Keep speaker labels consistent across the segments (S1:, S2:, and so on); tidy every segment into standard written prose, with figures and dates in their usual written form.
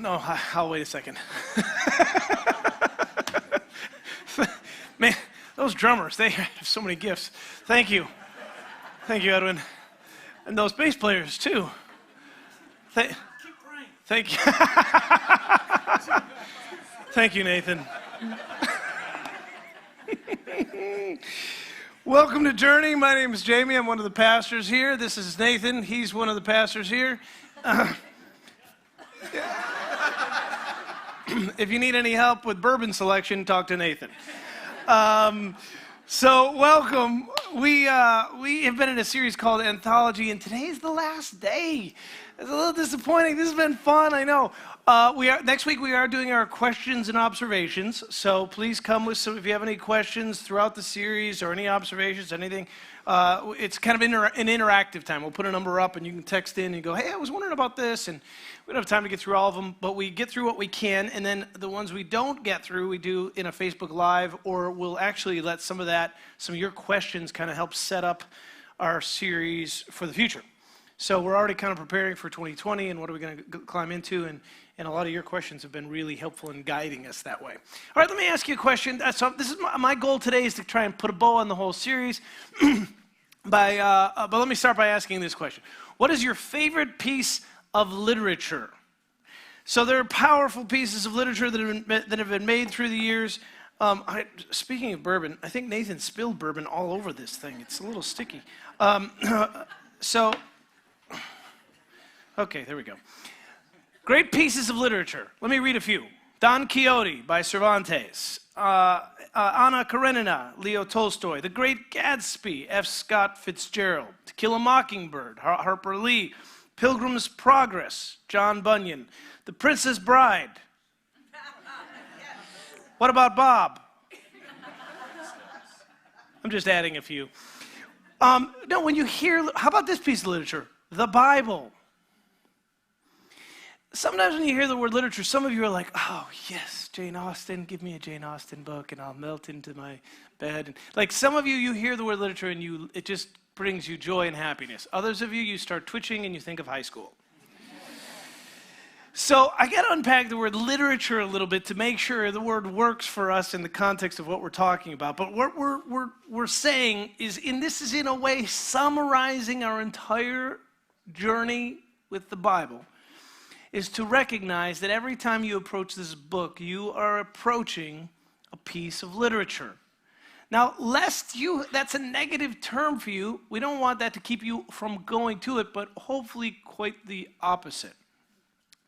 S1: No, I'll wait a second. Man, those drummers, they have so many gifts. Thank you. Thank you, Edwin. And those bass players, too. Keep praying. Thank you. Thank you, Nathan. Welcome to Journey. My name is Jamie. I'm one of the pastors here. This is Nathan. He's one of the pastors here. If you need any help with bourbon selection, talk to Nathan. So welcome. We have been in a series called Anthology, and today is the last day. It's a little disappointing. This has been fun, I know. Next week we are doing our questions and observations, so please come with some if you have any questions throughout the series or any observations, anything. It's kind of an interactive time. We'll put a number up and you can text in and go, hey, I was wondering about this, and we don't have time to get through all of them, but we get through what we can, and then the ones we don't get through, we do in a Facebook Live, or we'll actually let some of your questions kind of help set up our series for the future. So we're already kind of preparing for 2020 and what are we going to climb into, and a lot of your questions have been really helpful in guiding us that way. All right, let me ask you a question. So this is my goal today is to try and put a bow on the whole series. But let me start by asking this question. What is your favorite piece of literature? So there are powerful pieces of literature that have been made through the years. Speaking of bourbon, I think Nathan spilled bourbon all over this thing. It's a little sticky. Okay, there we go. Great pieces of literature. Let me read a few. Don Quixote by Cervantes. Anna Karenina, Leo Tolstoy. The Great Gatsby, F. Scott Fitzgerald. To Kill a Mockingbird, Harper Lee. Pilgrims Progress, John Bunyan. The Princess Bride. What about Bob? I'm just adding a few. No, when you hear, how about this piece of literature? The Bible. Sometimes when you hear the word literature, some of you are like, oh, yes, Jane Austen, give me a Jane Austen book and I'll melt into my bed. And like some of you hear the word literature and it just brings you joy and happiness. Others of you start twitching and you think of high school. So I got to unpack the word literature a little bit to make sure the word works for us in the context of what we're talking about. But what we're saying is, this is in a way summarizing our entire journey with the Bible, is to recognize that every time you approach this book, you are approaching a piece of literature. Now, that's a negative term for you. We don't want that to keep you from going to it, but hopefully quite the opposite.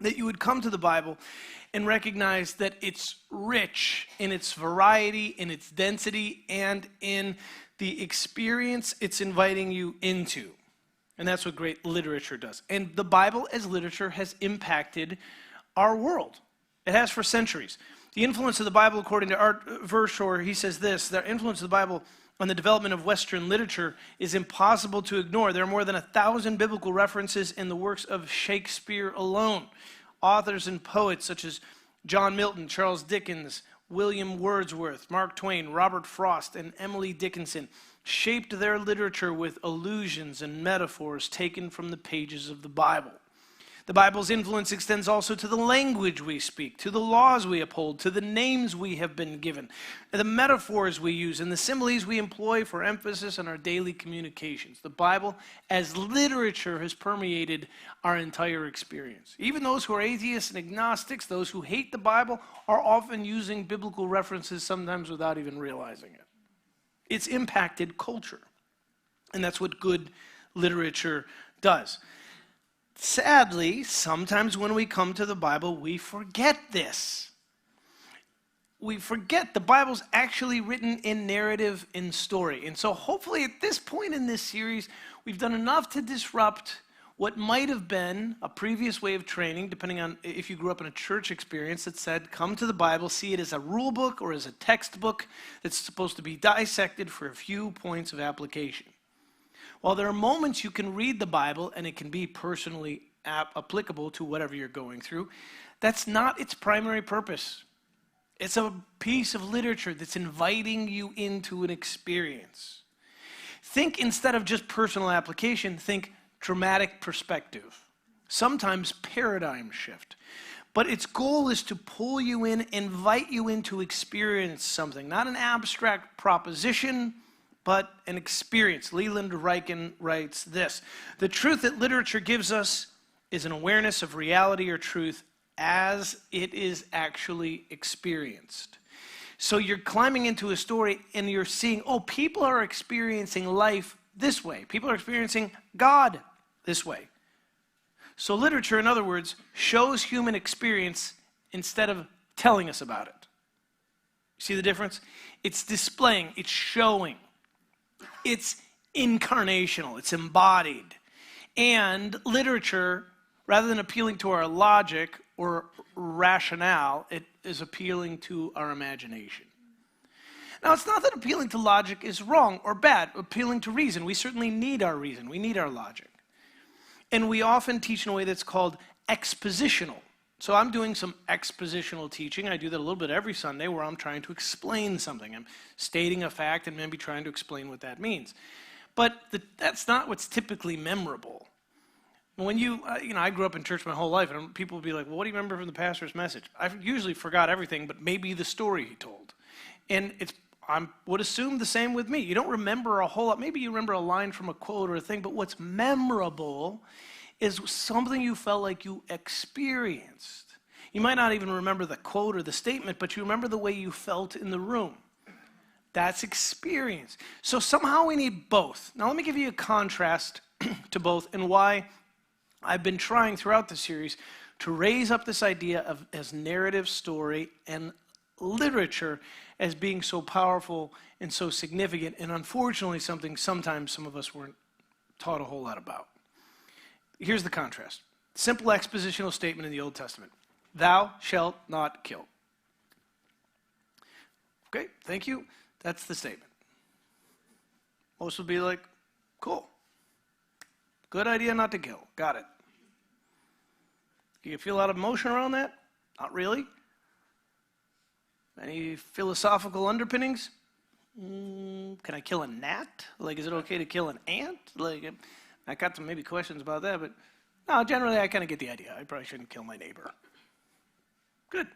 S1: That you would come to the Bible and recognize that it's rich in its variety, in its density, and in the experience it's inviting you into. And that's what great literature does. And the Bible as literature has impacted our world. It has for centuries. The influence of the Bible, according to Art Verschoor, he says this: the influence of the Bible on the development of Western literature is impossible to ignore. There are more than 1,000 biblical references in the works of Shakespeare alone. Authors and poets such as John Milton, Charles Dickens, William Wordsworth, Mark Twain, Robert Frost, and Emily Dickinson shaped their literature with allusions and metaphors taken from the pages of the Bible. The Bible's influence extends also to the language we speak, to the laws we uphold, to the names we have been given, the metaphors we use, and the similes we employ for emphasis on our daily communications. The Bible as literature has permeated our entire experience. Even those who are atheists and agnostics, those who hate the Bible, are often using biblical references, sometimes without even realizing it. It's impacted culture, and that's what good literature does. Sadly, sometimes when we come to the Bible, we forget this. We forget the Bible's actually written in narrative, in story. And so hopefully at this point in this series, we've done enough to disrupt what might have been a previous way of training, depending on if you grew up in a church experience that said, come to the Bible, see it as a rule book or as a textbook that's supposed to be dissected for a few points of application. While there are moments you can read the Bible and it can be personally applicable to whatever you're going through, that's not its primary purpose. It's a piece of literature that's inviting you into an experience. Think, instead of just personal application, think dramatic perspective, sometimes paradigm shift. But its goal is to pull you in, invite you in to experience something, not an abstract proposition, but an experience. Leland Ryken writes this: the truth that literature gives us is an awareness of reality or truth as it is actually experienced. So you're climbing into a story and you're seeing, oh, people are experiencing life this way. People are experiencing God this way. So literature, in other words, shows human experience instead of telling us about it. See the difference? It's displaying, it's showing, it's incarnational, it's embodied. And literature, rather than appealing to our logic or rationale, it is appealing to our imagination. Now, it's not that appealing to logic is wrong or bad. Appealing to reason, we certainly need our reason. We need our logic. And we often teach in a way that's called expositional. So I'm doing some expositional teaching. I do that a little bit every Sunday where I'm trying to explain something. I'm stating a fact and maybe trying to explain what that means. But that's not what's typically memorable. When I grew up in church my whole life, and people would be like, well, what do you remember from the pastor's message? I usually forgot everything, but maybe the story he told. And I would assume the same with me. You don't remember a whole lot. Maybe you remember a line from a quote or a thing, but what's memorable is something you felt like you experienced. You might not even remember the quote or the statement, but you remember the way you felt in the room. That's experience. So somehow we need both. Now let me give you a contrast to both and why I've been trying throughout the series to raise up this idea as narrative story and literature as being so powerful and so significant, and unfortunately something sometimes some of us weren't taught a whole lot about. Here's the contrast. Simple expositional statement in the Old Testament. Thou shalt not kill. Okay, thank you. That's the statement. Most would be like, cool. Good idea not to kill. Got it. Do you feel a lot of emotion around that? Not really. Any philosophical underpinnings? Can I kill a gnat? Like, is it okay to kill an ant? Like, I got some maybe questions about that, but no, generally I kind of get the idea. I probably shouldn't kill my neighbor. Good.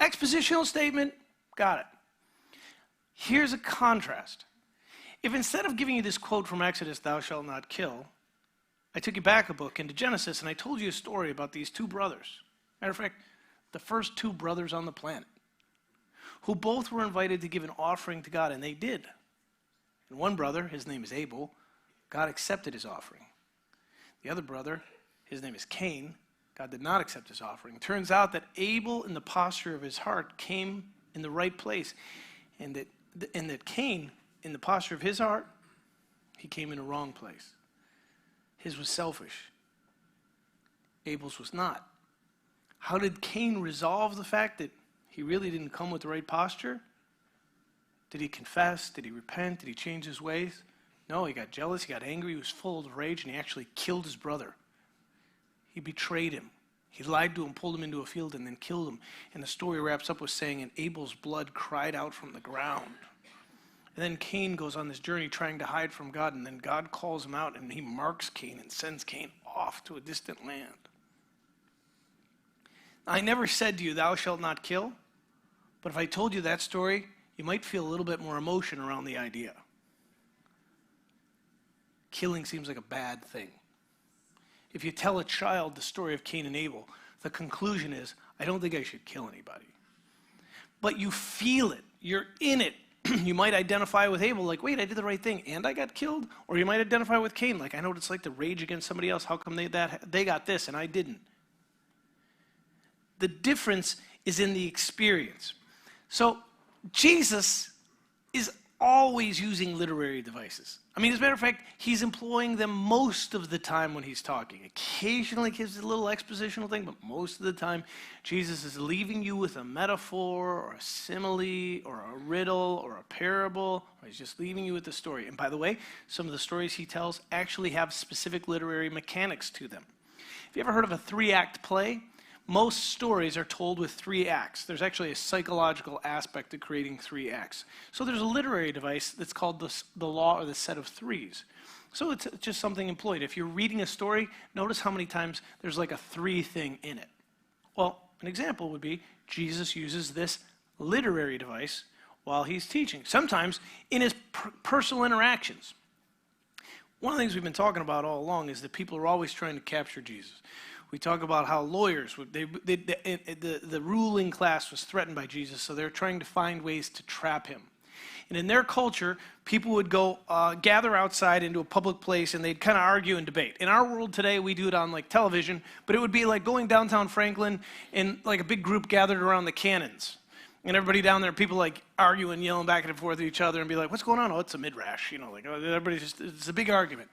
S1: Expositional statement, got it. Here's a contrast. If instead of giving you this quote from Exodus, thou shalt not kill, I took you back a book into Genesis and I told you a story about these two brothers. Matter of fact, the first two brothers on the planet, who both were invited to give an offering to God, and they did. And one brother, his name is Abel, God accepted his offering. The other brother, his name is Cain, God did not accept his offering. It turns out that Abel, in the posture of his heart, came in the right place, and that Cain, in the posture of his heart, he came in the wrong place. His was selfish. Abel's was not. How did Cain resolve the fact that he really didn't come with the right posture? Did he confess? Did he repent? Did he change his ways? No, he got jealous, he got angry, he was full of rage, and he actually killed his brother. He betrayed him. He lied to him, pulled him into a field, and then killed him. And the story wraps up with saying, and Abel's blood cried out from the ground. And then Cain goes on this journey trying to hide from God, and then God calls him out, and he marks Cain and sends Cain off to a distant land. I never said to you, thou shalt not kill, but if I told you that story, you might feel a little bit more emotion around the idea. Killing seems like a bad thing. If you tell a child the story of Cain and Abel, the conclusion is, I don't think I should kill anybody. But you feel it. You're in it. You might identify with Abel, like, wait, I did the right thing and I got killed. Or you might identify with Cain, like, I know what it's like to rage against somebody else. How come they got this and I didn't? The difference is in the experience. So Jesus is always using literary devices. I mean, as a matter of fact, he's employing them most of the time when he's talking. Occasionally gives a little expositional thing, but most of the time, Jesus is leaving you with a metaphor or a simile or a riddle or a parable, or he's just leaving you with the story. And by the way, some of the stories he tells actually have specific literary mechanics to them. Have you ever heard of a 3-act play? Most stories are told with 3 acts. There's actually a psychological aspect to creating 3 acts. So there's a literary device that's called the law or the set of 3s. So it's just something employed. If you're reading a story, notice how many times there's like a 3 thing in it. Well, an example would be Jesus uses this literary device while he's teaching, sometimes in his personal interactions. One of the things we've been talking about all along is that people are always trying to capture Jesus. We talk about how lawyers, the ruling class was threatened by Jesus, so they're trying to find ways to trap him. And in their culture, people would go gather outside into a public place, and they'd kind of argue and debate. In our world today, we do it on like television, but it would be like going downtown Franklin and like a big group gathered around the cannons. And everybody down there, people like arguing, yelling back and forth at each other and be like, what's going on? Oh, it's a midrash. You know, like everybody's just, it's a big argument.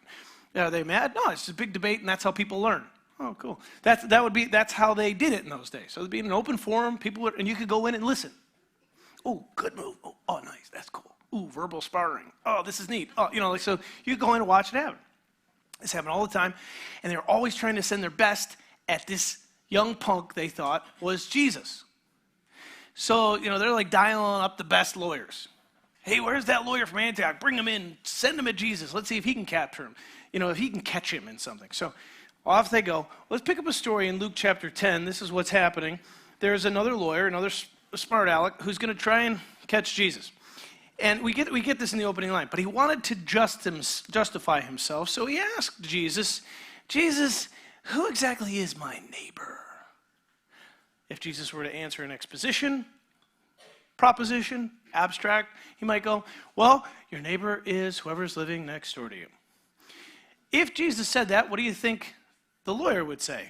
S1: Are they mad? No, it's just a big debate, and that's how people learn. Oh, cool. That's how they did it in those days. So it'd be in an open forum, and you could go in and listen. Oh, good move. Oh, nice. That's cool. Ooh, verbal sparring. Oh, this is neat. Oh, you know, like, so you go in and watch it happen. This happened all the time, and they're always trying to send their best at this young punk they thought was Jesus. So, you know, they're like dialing up the best lawyers. Hey, where's that lawyer from Antioch? Bring him in. Send him at Jesus. Let's see if he can capture him. You know, if he can catch him in something. So off they go. Let's pick up a story in Luke chapter 10. This is what's happening. There's another lawyer, another smart aleck, who's going to try and catch Jesus. And we get this in the opening line. But he wanted to justify himself. So he asked Jesus, who exactly is my neighbor? If Jesus were to answer an exposition, proposition, abstract, he might go, well, your neighbor is whoever's living next door to you. If Jesus said that, what do you think the lawyer would say?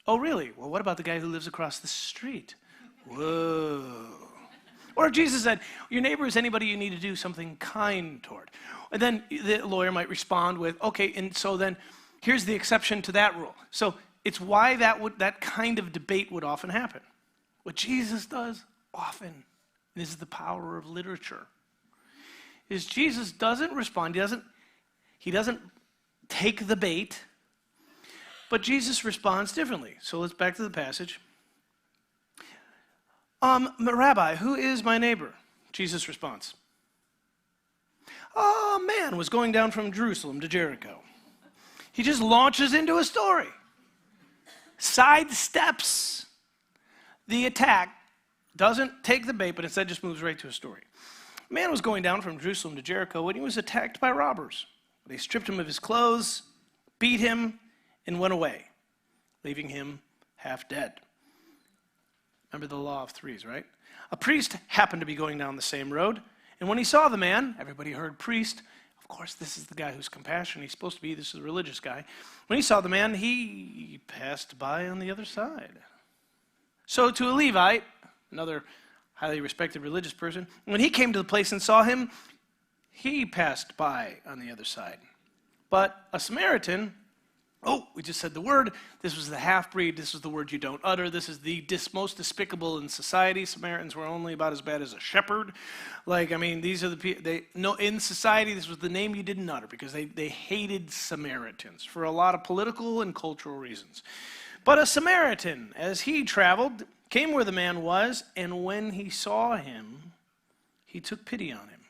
S1: Oh, really? Well, what about the guy who lives across the street? Whoa. Or if Jesus said, your neighbor is anybody you need to do something kind toward. And then the lawyer might respond with, okay, and so then here's the exception to that rule. So it's why that kind of debate would often happen. What Jesus does often, and this is the power of literature, is Jesus doesn't respond. He doesn't take the bait, but Jesus responds differently. So let's back to the passage. Rabbi, who is my neighbor? Jesus responds. A man was going down from Jerusalem to Jericho. He just launches into a story. Sidesteps the attack, doesn't take the bait, but instead just moves right to a story. A man was going down from Jerusalem to Jericho when he was attacked by robbers. They stripped him of his clothes, beat him, and went away, leaving him half dead. Remember the law of threes, right? A priest happened to be going down the same road, and when he saw the man, everybody heard priest. Of course, this is the guy who's compassionate. He's supposed to be, this is a religious guy. When he saw the man, he passed by on the other side. So to a Levite, another highly respected religious person, when he came to the place and saw him, he passed by on the other side. But a Samaritan, we just said the word. This was the half-breed. This is the word you don't utter. This is the most despicable in society. Samaritans were only about as bad as a shepherd. These are the people, in society, this was the name you didn't utter because they hated Samaritans for a lot of political and cultural reasons. But a Samaritan, as he traveled, came where the man was, and when he saw him, he took pity on him.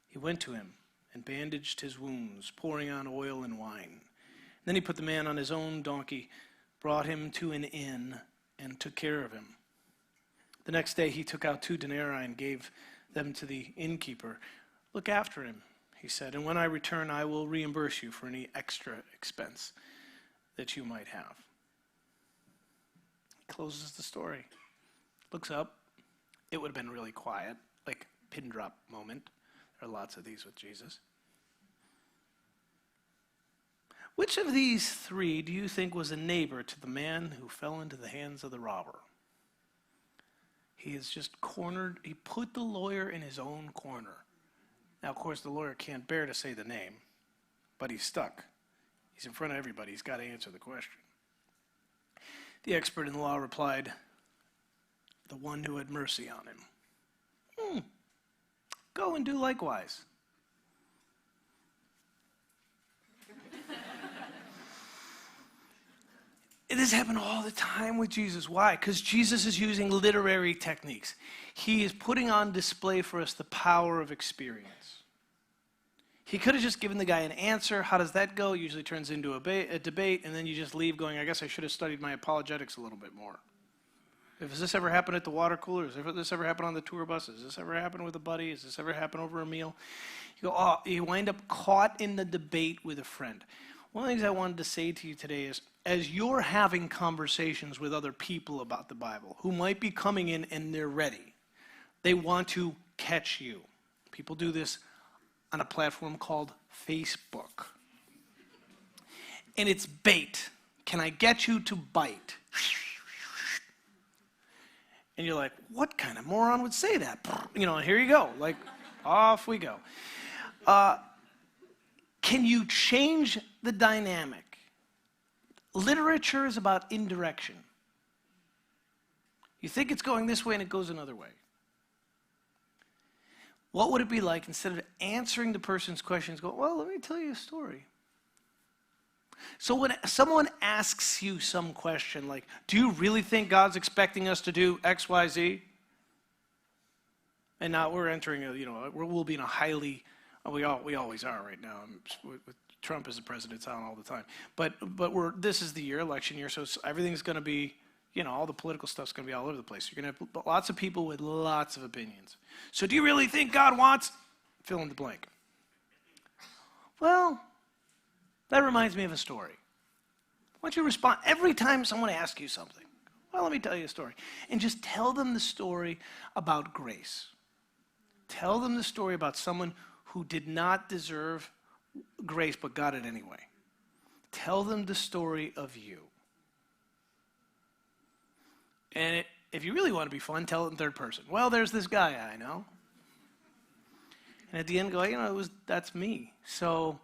S1: He went to him and bandaged his wounds, pouring on oil and wine. Then he put the man on his own donkey, brought him to an inn, and took care of him. The next day he took out 2 denarii and gave them to the innkeeper. Look after him, he said, and when I return, I will reimburse you for any extra expense that you might have. He closes the story, looks up. It would have been really quiet, like pin drop moment. There are lots of these with Jesus. Which of these 3 do you think was a neighbor to the man who fell into the hands of the robber? He is just cornered. He put the lawyer in his own corner. Now, of course, the lawyer can't bear to say the name, but he's stuck. He's in front of everybody. He's got to answer the question. The expert in the law replied, the one who had mercy on him. Go and do likewise. This happened all the time with Jesus. Why? Because Jesus is using literary techniques. He is putting on display for us the power of experience. He could have just given the guy an answer. How does that go? It usually turns into a debate, and then you just leave going, I guess I should have studied my apologetics a little bit more. Has this ever happened at the water cooler? Has this ever happened on the tour bus? Has this ever happened with a buddy? Has this ever happened over a meal? You go, oh, you wind up caught in the debate with a friend. One of the things I wanted to say to you today is, as you're having conversations with other people about the Bible, who might be coming in and they're ready, they want to catch you. People do this on a platform called Facebook. And it's bait. Can I get you to bite? And you're like, what kind of moron would say that? You know, here you go. Like, off we go. Can you change the dynamic? Literature is about indirection. You think it's going this way and it goes another way. What would it be like, instead of answering the person's questions, go, well, let me tell you a story. So when someone asks you some question like, do you really think God's expecting us to do X, Y, Z? And now we're entering we'll be in a highly, we always are right now. With Trump as the president, it's on all the time. But this is the year, election year, so everything's going to be, all the political stuff's going to be all over the place. You're going to have lots of people with lots of opinions. So do you really think God wants, fill in the blank? Well, that reminds me of a story. Why don't you respond every time someone asks you something? Well, let me tell you a story. And just tell them the story about grace. Tell them the story about someone who did not deserve grace but got it anyway. Tell them the story of you. And if you really want to be fun, tell it in third person. Well, there's this guy I know. And at the end go, that's me. So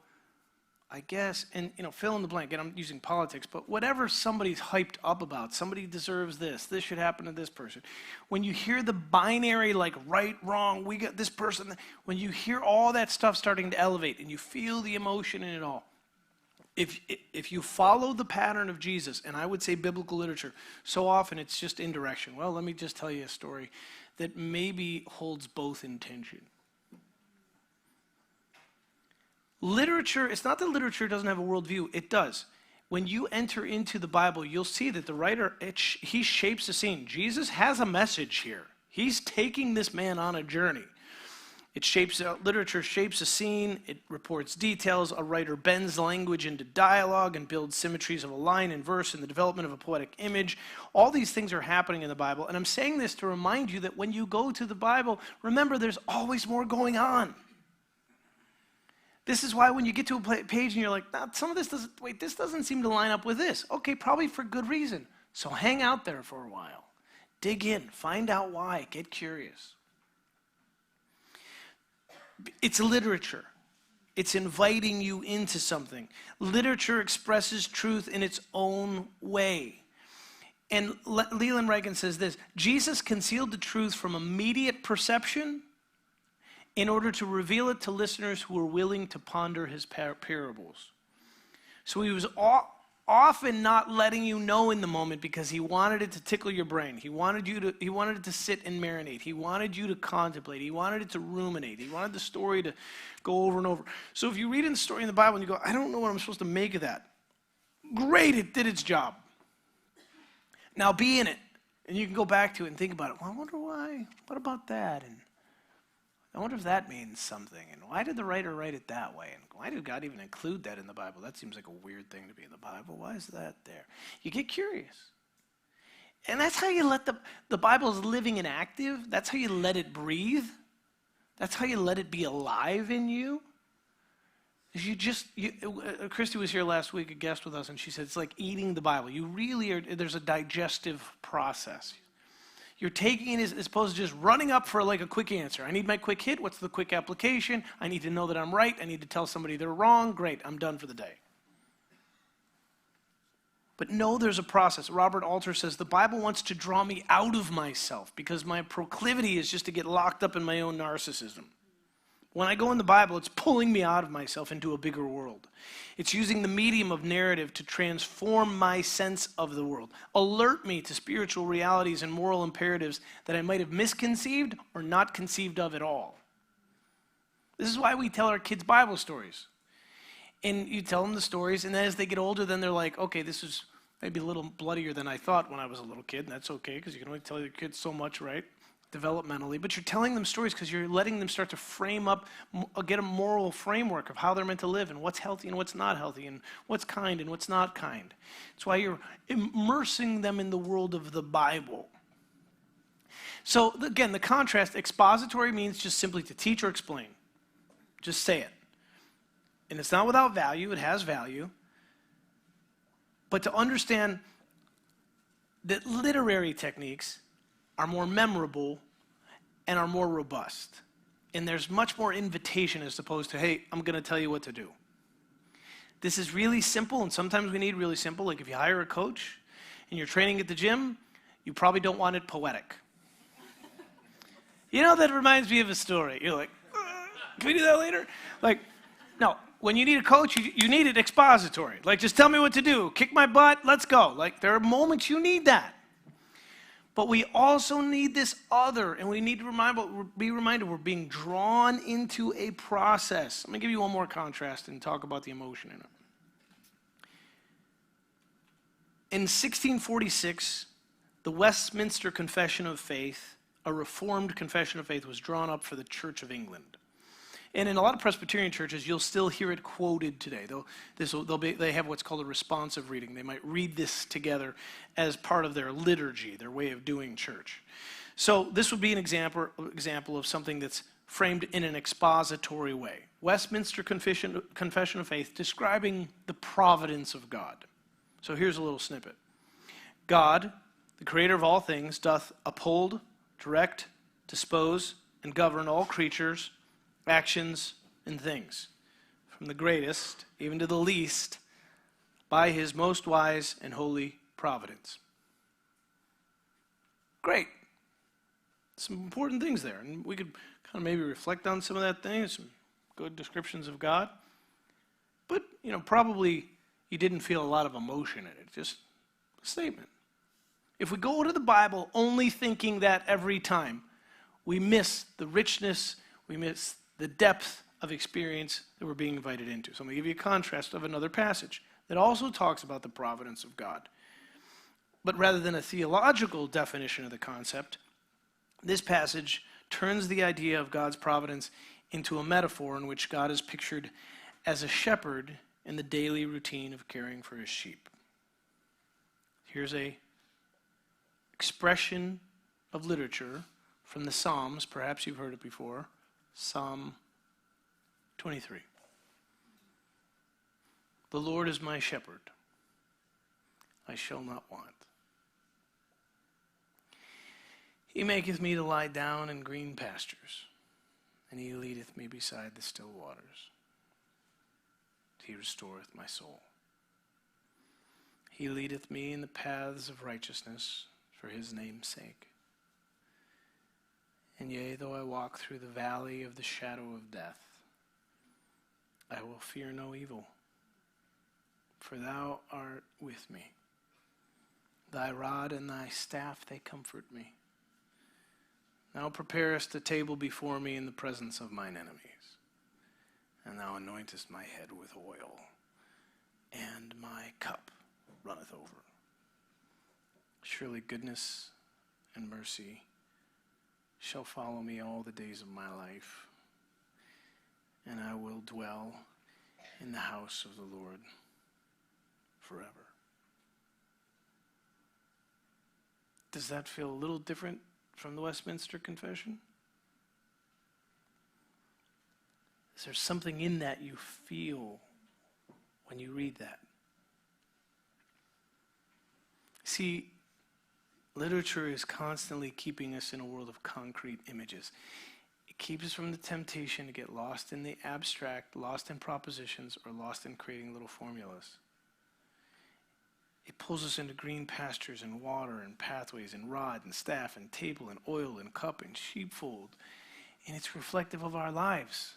S1: I guess, and fill in the blank, and I'm using politics, but whatever somebody's hyped up about, somebody deserves this should happen to this person. When you hear the binary, like right, wrong, we got this person, when you hear all that stuff starting to elevate and you feel the emotion in it all, if you follow the pattern of Jesus, and I would say biblical literature, so often it's just indirection. Well, let me just tell you a story that maybe holds both in tension. Literature, it's not that literature doesn't have a worldview, it does. When you enter into the Bible, you'll see that the writer, he shapes the scene. Jesus has a message here. He's taking this man on a journey. Literature shapes a scene, it reports details, a writer bends language into dialogue and builds symmetries of a line and verse and the development of a poetic image. All these things are happening in the Bible, and I'm saying this to remind you that when you go to the Bible, remember there's always more going on. This is why when you get to a page and you're like, some of this doesn't seem to line up with this. Okay, probably for good reason. So hang out there for a while. Dig in, find out why, get curious. It's literature. It's inviting you into something. Literature expresses truth in its own way. And Leland Reagan says this, Jesus concealed the truth from immediate perception in order to reveal it to listeners who were willing to ponder his parables. So he was often not letting you know in the moment because he wanted it to tickle your brain. He wanted it to sit and marinate. He wanted you to contemplate. He wanted it to ruminate. He wanted the story to go over and over. So if you read in the story in the Bible and you go, I don't know what I'm supposed to make of that. Great, it did its job. Now be in it. And you can go back to it and think about it. Well, I wonder why. What about that? And I wonder if that means something. And why did the writer write it that way? And why did God even include that in the Bible? That seems like a weird thing to be in the Bible. Why is that there? You get curious. And that's how you let the Bible is living and active. That's how you let it breathe. That's how you let it be alive in you. Christy was here last week, a guest with us, and she said it's like eating the Bible. You really are, there's a digestive process. You're taking it as opposed to just running up for like a quick answer. I need my quick hit. What's the quick application? I need to know that I'm right. I need to tell somebody they're wrong. Great, I'm done for the day. But no, there's a process. Robert Alter says, the Bible wants to draw me out of myself because my proclivity is just to get locked up in my own narcissism. When I go in the Bible, it's pulling me out of myself into a bigger world. It's using the medium of narrative to transform my sense of the world, alert me to spiritual realities and moral imperatives that I might have misconceived or not conceived of at all. This is why we tell our kids Bible stories. And you tell them the stories, and then as they get older, then they're like, okay, this is Maybe a little bloodier than I thought when I was a little kid, and that's okay because you can only tell your kids so much, right? Developmentally. But you're telling them stories because you're letting them start to frame up, get a moral framework of how they're meant to live and what's healthy and what's not healthy and what's kind and what's not kind. That's why you're immersing them in the world of the Bible. So again, the contrast, expository means just simply to teach or explain. Just say it. And it's not without value, it has value. But to understand that literary techniques are more memorable and are more robust. And there's much more invitation as opposed to, hey, I'm going to tell you what to do. This is really simple, and sometimes we need really simple. Like if you hire a coach and you're training at the gym, you probably don't want it poetic. You know, that reminds me of a story. You're like, can we do that later? Like, no. When you need a coach, you need it expository. Like, just tell me what to do. Kick my butt, let's go. Like, there are moments you need that. But we also need this other, and we need to be reminded we're being drawn into a process. I'm going to give you one more contrast and talk about the emotion in it. In 1646, the Westminster Confession of Faith, a Reformed Confession of Faith, was drawn up for the Church of England. And in a lot of Presbyterian churches, you'll still hear it quoted today. They have what's called a responsive reading. They might read this together as part of their liturgy, their way of doing church. So this would be an example of something that's framed in an expository way. Westminster Confession of Faith describing the providence of God. So here's a little snippet. God, the creator of all things, doth uphold, direct, dispose, and govern all creatures, actions, and things, from the greatest even to the least, by his most wise and holy providence. Great. Some important things there. And we could kind of maybe reflect on some of that thing, some good descriptions of God. But, probably you didn't feel a lot of emotion in it. Just a statement. If we go to the Bible only thinking that every time, we miss the richness, we miss the depth of experience that we're being invited into. So I'm going to give you a contrast of another passage that also talks about the providence of God. But rather than a theological definition of the concept, this passage turns the idea of God's providence into a metaphor in which God is pictured as a shepherd in the daily routine of caring for his sheep. Here's a expression of literature from the Psalms. Perhaps you've heard it before. Psalm 23. The Lord is my shepherd. I shall not want. He maketh me to lie down in green pastures, and he leadeth me beside the still waters. He restoreth my soul. He leadeth me in the paths of righteousness for his name's sake. And yea, though I walk through the valley of the shadow of death, I will fear no evil, for thou art with me. Thy rod and thy staff, they comfort me. Thou preparest a table before me in the presence of mine enemies, and thou anointest my head with oil, and my cup runneth over. Surely goodness and mercy shall follow me all the days of my life, and I will dwell in the house of the Lord forever. Does that feel a little different from the Westminster Confession? Is there something in that you feel when you read that? See, literature is constantly keeping us in a world of concrete images. It keeps us from the temptation to get lost in the abstract, lost in propositions, or lost in creating little formulas. It pulls us into green pastures and water and pathways and rod and staff and table and oil and cup and sheepfold. And it's reflective of our lives.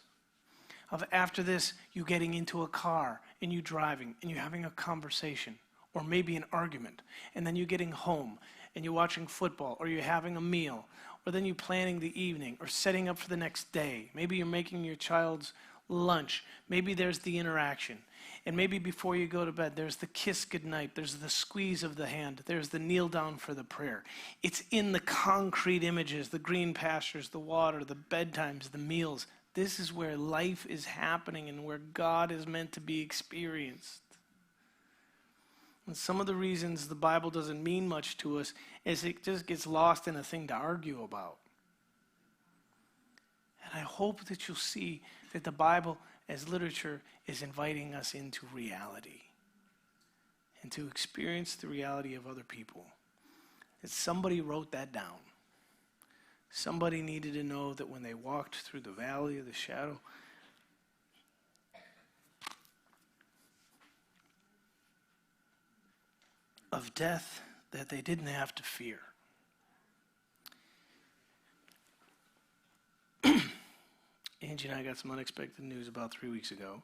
S1: Of after this, you getting into a car and you driving and you having a conversation or maybe an argument. And then you getting home and you're watching football or you're having a meal or then you planning the evening or setting up for the next day. Maybe you're making your child's lunch. Maybe there's the interaction. And maybe before you go to bed, there's the kiss goodnight. There's the squeeze of the hand. There's the kneel down for the prayer. It's in the concrete images, the green pastures, the water, the bedtimes, the meals. This is where life is happening and where God is meant to be experienced. And some of the reasons the Bible doesn't mean much to us is it just gets lost in a thing to argue about. And I hope that you'll see that the Bible as literature is inviting us into reality and to experience the reality of other people. That somebody wrote that down. Somebody needed to know that when they walked through the valley of the shadow of death, that they didn't have to fear. Angie and I got some unexpected news about 3 weeks ago.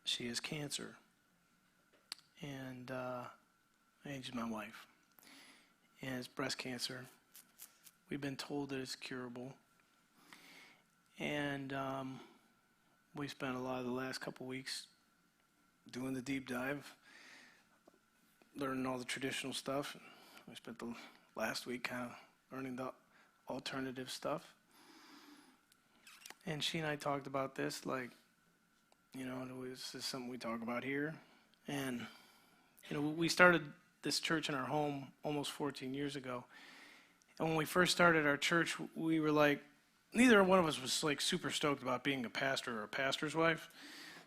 S1: She has cancer. And Angie's my wife. And it's breast cancer. We've been told that it's curable. And we spent a lot of the last couple weeks doing the deep dive, learning all the traditional stuff. We spent the last week kind of learning the alternative stuff. And she and I talked about this, like, you know, this is something we talk about here. And, you know, we started this church in our home almost 14 years ago. And when we first started our church, we were like, neither one of us was like super stoked about being a pastor or a pastor's wife.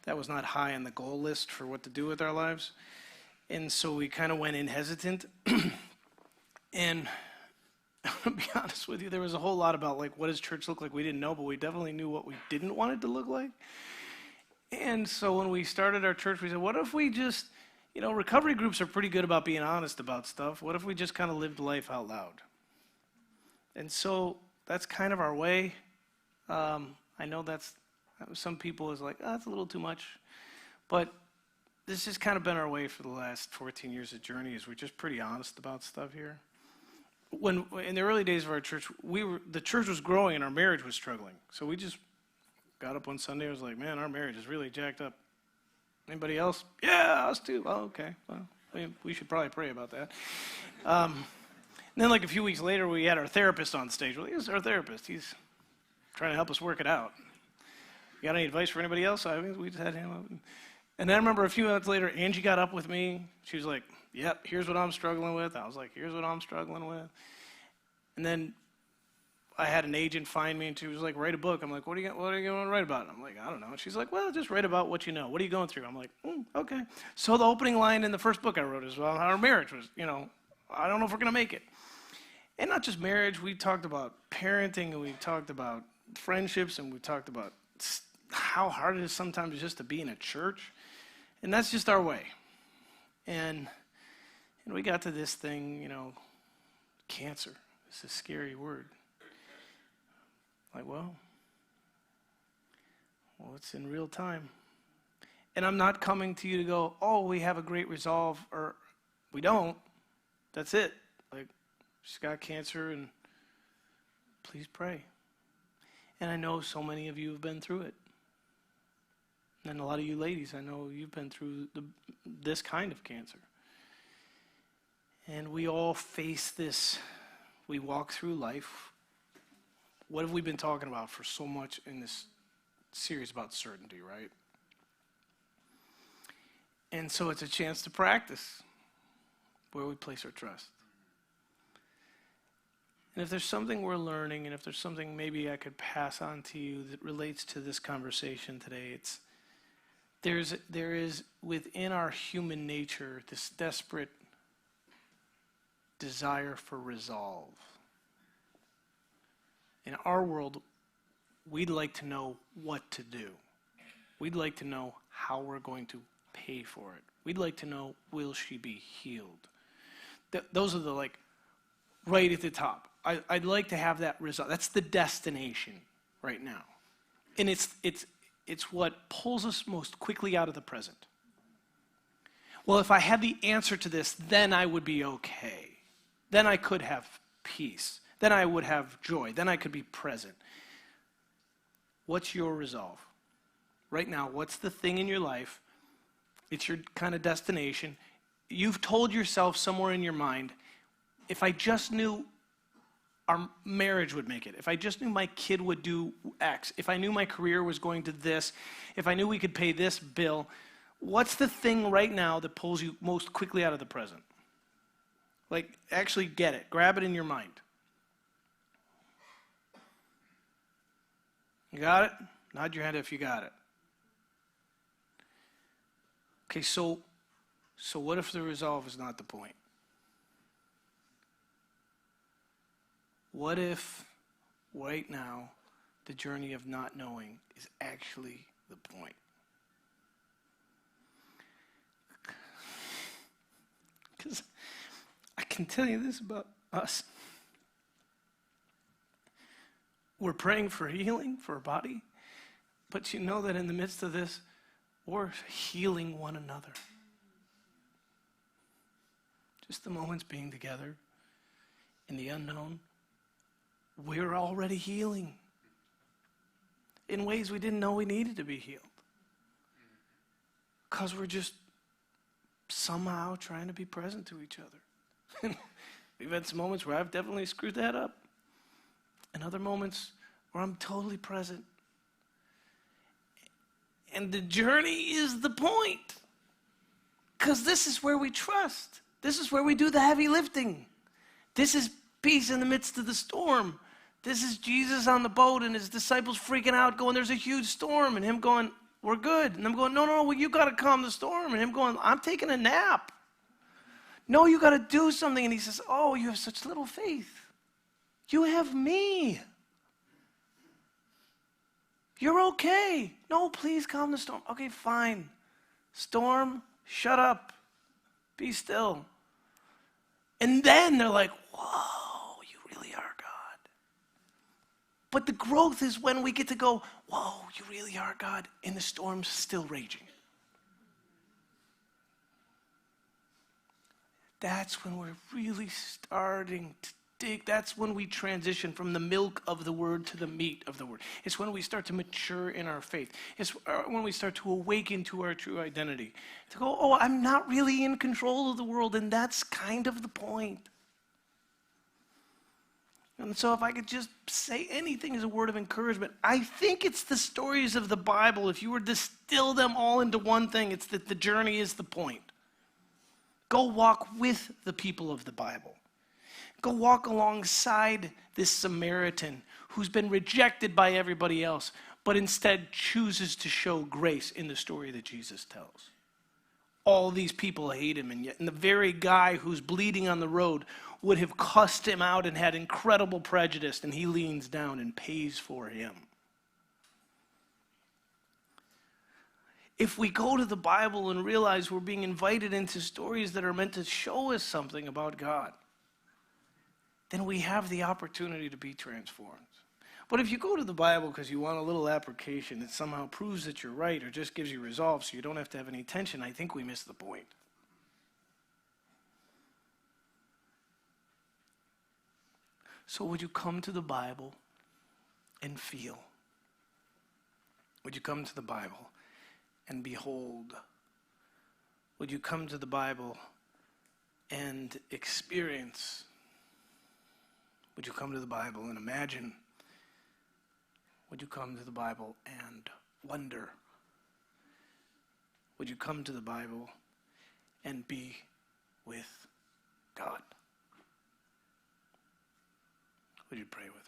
S1: That was not high on the goal list for what to do with our lives. And so we kind of went in hesitant. And to be honest with you, there was a whole lot about, like, what does church look like? We didn't know, but we definitely knew what we didn't want it to look like. And so when we started our church, we said, what if we just, you know, recovery groups are pretty good about being honest about stuff. What if we just kind of lived life out loud? And so that's kind of our way. I know that's, some people is like, oh, that's a little too much. But this has kind of been our way for the last 14 years of journey, is we're just pretty honest about stuff here. When in the early days of our church, the church was growing and our marriage was struggling. So we just got up one Sunday and was like, man, our marriage is really jacked up. Anybody else? Yeah, us too. Oh, okay. Well, we should probably pray about that. And then like a few weeks later, we had our therapist on stage. Well, he's our therapist. He's trying to help us work it out. You got any advice for anybody else? We just had him up. And then I remember a few minutes later, Angie got up with me. She was like, yep, here's what I'm struggling with. I was like, here's what I'm struggling with. And then I had an agent find me, and she was like, write a book. I'm like, what are you going to write about? I'm like, I don't know. And she's like, well, just write about what you know. What are you going through? I'm like, okay. So the opening line in the first book I wrote is, well, how our marriage was, you know, I don't know if we're going to make it. And not just marriage. We talked about parenting, and we talked about friendships, and we talked about how hard it is sometimes just to be in a church. And that's just our way. And we got to this thing, you know, cancer. It's a scary word. Like, well, it's in real time. And I'm not coming to you to go, oh, we have a great resolve, or we don't. That's it. Like, she's got cancer, and please pray. And I know so many of you have been through it. And a lot of you ladies, I know you've been through this kind of cancer. And we all face this. We walk through life. What have we been talking about for so much in this series about certainty, right? And so it's a chance to practice where we place our trust. And if there's something we're learning, and if there's something maybe I could pass on to you that relates to this conversation today, there is within our human nature this desperate desire for resolve. In our world, we'd like to know what to do. We'd like to know how we're going to pay for it. We'd like to know, will she be healed? Those are the, like, right at the top. I'd like to have that result. That's the destination right now. And it's what pulls us most quickly out of the present. Well, if I had the answer to this, then I would be okay. Then I could have peace. Then I would have joy. Then I could be present. What's your resolve? Right now, what's the thing in your life? It's your kind of destination. You've told yourself somewhere in your mind, if I just knew our marriage would make it, if I just knew my kid would do X, if I knew my career was going to this, if I knew we could pay this bill, what's the thing right now that pulls you most quickly out of the present? Like, actually get it. Grab it in your mind. You got it? Nod your head if you got it. Okay, so what if the resolve is not the point? What if right now the journey of not knowing is actually the point? Because I can tell you this about us. We're praying for healing for our body, but you know that in the midst of this, we're healing one another. Just the moments being together in the unknown, we're already healing in ways we didn't know we needed to be healed. Because we're just somehow trying to be present to each other. We've had some moments where I've definitely screwed that up. And other moments where I'm totally present. And the journey is the point. Because this is where we trust. This is where we do the heavy lifting. This is peace in the midst of the storm. This is Jesus on the boat and his disciples freaking out going, there's a huge storm. And him going, we're good. And I'm going, no, well, you got to calm the storm. And him going, I'm taking a nap. No, you got to do something. And he says, oh, you have such little faith. You have me. You're okay. No, please calm the storm. Okay, fine. Storm, shut up. Be still. And then they're like, whoa, you really are God. But the growth is when we get to go, whoa, you really are God, and the storm's still raging. That's when we're really starting to dig. That's when we transition from the milk of the word to the meat of the word. It's when we start to mature in our faith. It's when we start to awaken to our true identity. To go, oh, I'm not really in control of the world, and that's kind of the point. And so if I could just say anything as a word of encouragement, I think it's the stories of the Bible. If you were to distill them all into one thing, it's that the journey is the point. Go walk with the people of the Bible. Go walk alongside this Samaritan who's been rejected by everybody else, but instead chooses to show grace in the story that Jesus tells. All these people hate him, and the very guy who's bleeding on the road would have cussed him out and had incredible prejudice, and he leans down and pays for him. If we go to the Bible and realize we're being invited into stories that are meant to show us something about God, then we have the opportunity to be transformed. But if you go to the Bible because you want a little application that somehow proves that you're right or just gives you resolve so you don't have to have any tension, I think we miss the point. So would you come to the Bible and feel? Would you come to the Bible and behold? Would you come to the Bible and experience? Would you come to the Bible and imagine? Would you come to the Bible and wonder? Would you come to the Bible and be with God? Would you pray with me?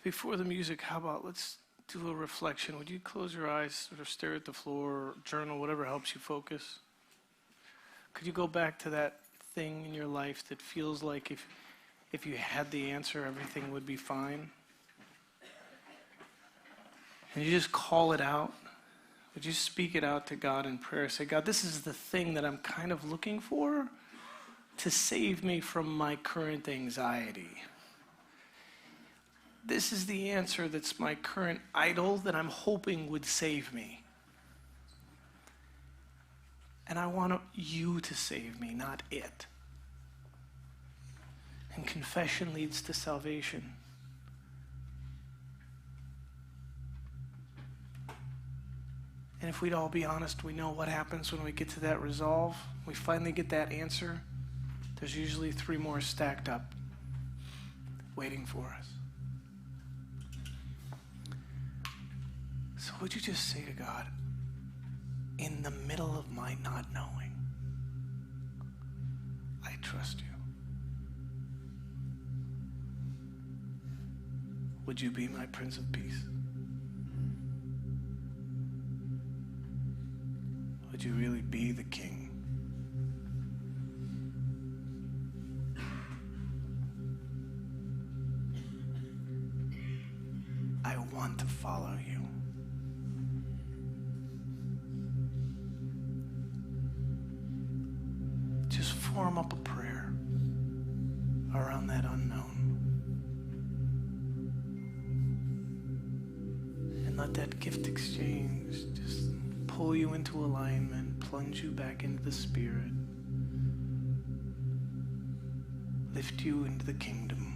S1: Before the music, how about let's do a reflection. Would you close your eyes, sort of stare at the floor, or journal, whatever helps you focus? Could you go back to that thing in your life that feels like if you had the answer, everything would be fine? And you just call it out. Would you speak it out to God in prayer? Say, God, this is the thing that I'm kind of looking for to save me from my current anxiety. this is the answer that's my current idol that I'm hoping would save me. And I want you to save me, not it. And confession leads to salvation. And if we'd all be honest, we know what happens when we get to that resolve. We finally get that answer. There's usually 3 more stacked up, waiting for us. So would you just say to God, in the middle of my not knowing, I trust you. Would you be my Prince of Peace? Would you really be the King? I want to follow you. Just form up a prayer around that unknown. And let that gift exchange just pull you into alignment, plunge you back into the Spirit, lift you into the kingdom.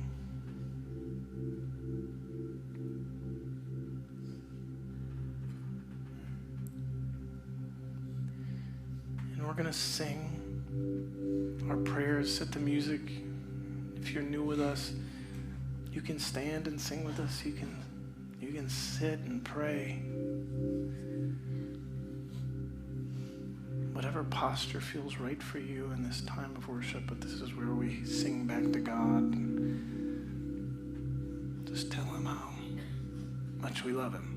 S1: And we're going to sing our prayers, set the music. If you're new with us, you can stand and sing with us. You can sit and pray. Whatever posture feels right for you in this time of worship, but this is where we sing back to God. Just tell him how much we love him.